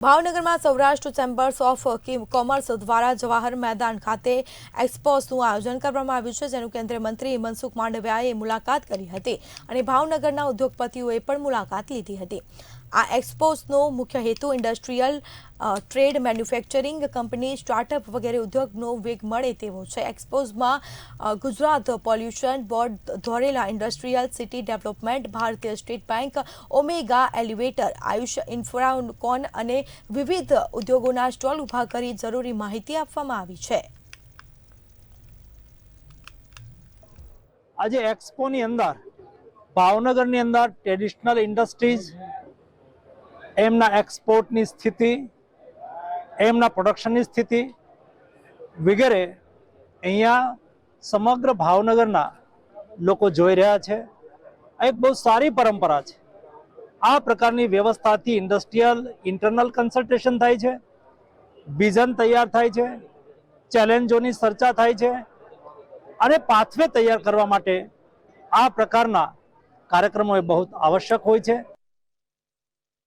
ભાવનગરમાં Saurashtra chambers of commerce દ્વારા જવાહર મેદાન ખાતે એક્સપોઝનું આયોજન કરવામાં આવ્યું છે, જેનું કેન્દ્રીય મંત્રી મનસુખ માંડવિયાએ મુલાકાત કરી હતી અને ભાવનગરના ઉદ્યોગપતિઓએ પણ મુલાકાત લીધી હતી। આ એક્સપોઝનો મુખ્ય હેતુ industrial trade, manufacturing company, startup વગેરે ઉદ્યોગનો વેગ મળે તેવો છે। એક્સપોઝમાં Gujarat pollution board, Dholera industrial city development, Bharatiya state bank, Omega elevator, Ayush Infracon અને વિવિધ ઉદ્યોગોના સ્ટોલ ઊભા કરી જરૂરી માહિતી આપવામાં આવી છે। આજે એક્સપોની અંદર ભાવનગરની અંદર ટ્રેડિશનલ ઇન્ડસ્ટ્રીઝ, એમના એક્સપોર્ટની સ્થિતિ, એમના પ્રોડક્શનની સ્થિતિ વગેરે અહીંયા સમગ્ર ભાવનગરના લોકો જોઈ રહ્યા છે। આ એક બહુ સારી પરંપરા છે। આ પ્રકારની વ્યવસ્થાથી ઇન્ડસ્ટ્રીયલ ઇન્ટરનલ કન્સલ્ટેશન થાય છે, વિઝન તૈયાર થાય છે, ચેલેન્જોની ચર્ચા થાય છે અને પાથવે તૈયાર કરવા માટે આ પ્રકારના કાર્યક્રમો એ બહુ આવશ્યક હોય છે।